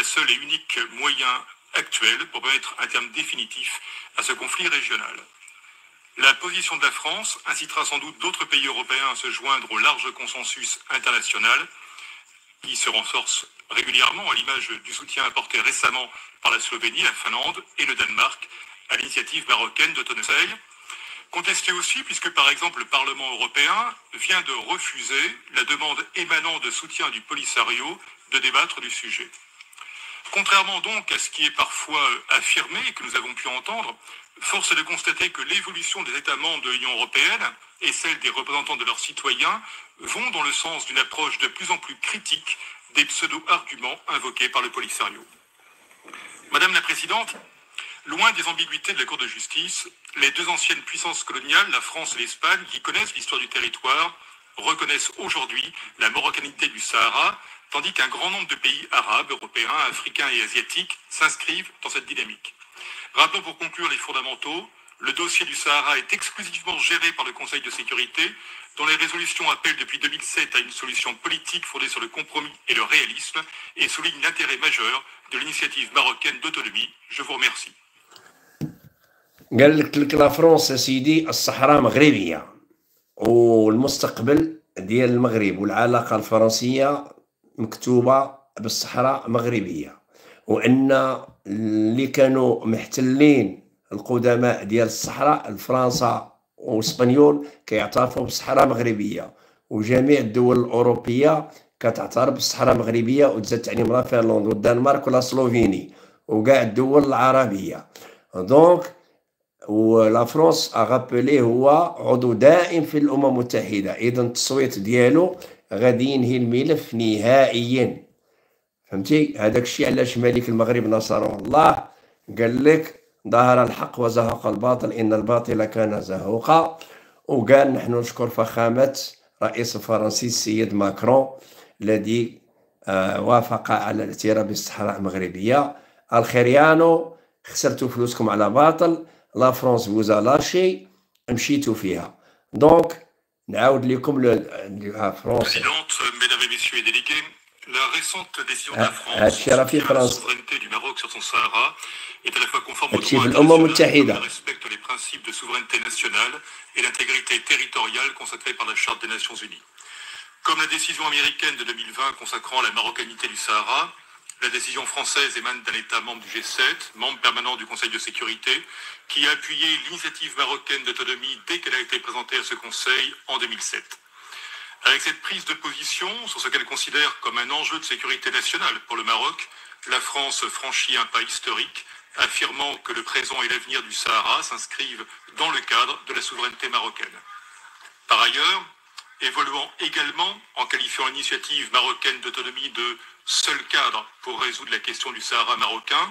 la seule et unique moyen actuel pour mettre un terme définitif à ce conflit régional. La position de la France incitera sans doute d'autres pays européens à se joindre au large consensus international qui se renforce régulièrement à l'image du soutien apporté récemment par la Slovénie, la Finlande et le Danemark à l'initiative marocaine d'Autonomie. Contesté aussi puisque par exemple le Parlement européen vient de refuser la demande émanant de soutien du Polisario de débattre du sujet. Contrairement donc à ce qui est parfois affirmé et que nous avons pu entendre, force est de constater que l'évolution des États membres de l'Union européenne et celle des représentants de leurs citoyens vont dans le sens d'une approche de plus en plus critique des pseudo-arguments invoqués par le Polisario. Madame la Présidente, loin des ambiguïtés de la Cour de justice, les deux anciennes puissances coloniales, la France et l'Espagne, qui connaissent l'histoire du territoire, reconnaissent aujourd'hui la marocanité du Sahara, tandis qu'un grand nombre de pays arabes, européens, africains et asiatiques s'inscrivent dans cette dynamique. Rappelons pour conclure les fondamentaux. Le dossier du Sahara est exclusivement géré par le Conseil de sécurité, dont les résolutions appellent depuis 2007 à une solution politique fondée sur le compromis et le réalisme et soulignent l'intérêt majeur de l'initiative marocaine d'autonomie. Je vous remercie. قال لك لا فرنسا سيدي الصحراء مغربية والمستقبل ديال المغرب والعلاقة الفرنسية مكتوبة بالصحراء مغربية، وأن اللي كانوا محتلين القدماء ديال الصحراء فرنسا واسبانيول كيعترفوا بالصحراء مغربية، وجميع الدول الأوروبية كتعترف بالصحراء مغربية وتزاد عليهم لا فنلندا والدنمارك ولا سلوفيني وكاع الدول العربية. دونك ولا فرنسا اغابلي هو عضو دائم في الامم المتحده، اذا التصويت ديالو غادي ينهي الملف نهائيا. فهمتي؟ هذاك الشيء علاش ملك المغرب نصره الله قال لك ظهر الحق وزهق الباطل ان الباطل كان زهوقا، وقال نحن نشكر فخامه رئيس الفرنسي السيد ماكرون الذي وافق على الاعتراف بالصحراء المغربيه. الخريانو خسرتوا فلوسكم على باطل، لا فرنسا فوزا لاشي مشيتوا فيها. دونك نعاود لكم لا فرنسا. Mesdames et messieurs les délégués, la récente décision de la France sur la souveraineté du Maroc sur son Sahara est à la fois conforme au droit international, respecte les principes de souveraineté nationale et l'intégrité territoriale consacrée par la Charte des Nations Unies. Comme la décision américaine de 2020 consacrant la marocanité du Sahara, la décision française émane d'un État membre du G7, membre permanent du Conseil de sécurité, qui a appuyé l'initiative marocaine d'autonomie dès qu'elle a été présentée à ce Conseil en 2007. Avec cette prise de position sur ce qu'elle considère comme un enjeu de sécurité nationale pour le Maroc, la France franchit un pas historique, affirmant que le présent et l'avenir du Sahara s'inscrivent dans le cadre de la souveraineté marocaine. Par ailleurs, évoluant également en qualifiant l'initiative marocaine d'autonomie de seul cadre pour résoudre la question du Sahara marocain,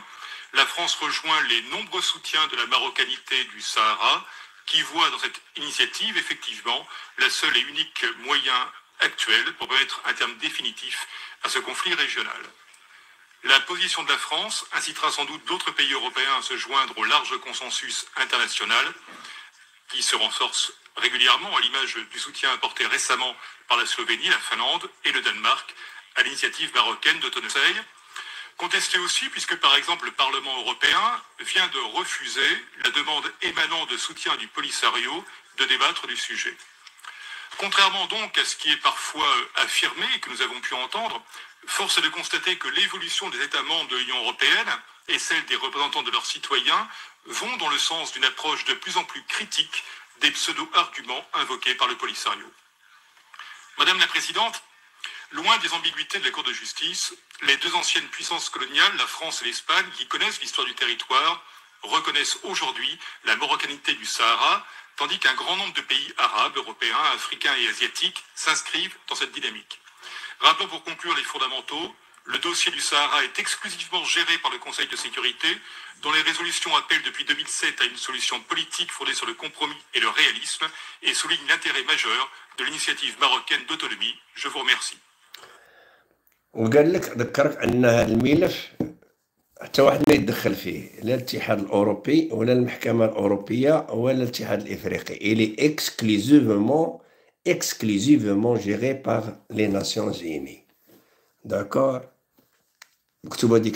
la France rejoint les nombreux soutiens de la marocanité du Sahara qui voient dans cette initiative effectivement la seule et unique moyen actuel pour mettre un terme définitif à ce conflit régional. La position de la France incitera sans doute d'autres pays européens à se joindre au large consensus international qui se renforce régulièrement à l'image du soutien apporté récemment par la Slovénie, la Finlande et le Danemark à l'initiative marocaine d'Autonomie. Contesté aussi puisque par exemple le Parlement européen vient de refuser la demande émanant de soutien du Polisario de débattre du sujet. Contrairement donc à ce qui est parfois affirmé et que nous avons pu entendre, force est de constater que l'évolution des États membres de l'Union européenne et celle des représentants de leurs citoyens vont dans le sens d'une approche de plus en plus critique des pseudo-arguments invoqués par le Polisario. Madame la Présidente, loin des ambiguïtés de la Cour de justice, les deux anciennes puissances coloniales, la France et l'Espagne, qui connaissent l'histoire du territoire, reconnaissent aujourd'hui la marocanité du Sahara, tandis qu'un grand nombre de pays arabes, européens, africains et asiatiques s'inscrivent dans cette dynamique. Rappelons pour conclure les fondamentaux. Le dossier du Sahara est exclusivement géré par le Conseil de sécurité, dont les résolutions appellent depuis 2007 à une solution politique fondée sur le compromis et le réalisme et soulignent l'intérêt majeur de l'initiative marocaine d'autonomie. Je vous remercie. وقال لك ذكرك ان هذا الملف حتى واحد ما يتدخل فيه، لا الاتحاد الاوروبي ولا المحكمه الاوروبيه ولا الاتحاد الافريقي. Il est exclusivement géré par les Nations Unies. D'accord؟ مكتوبه ديك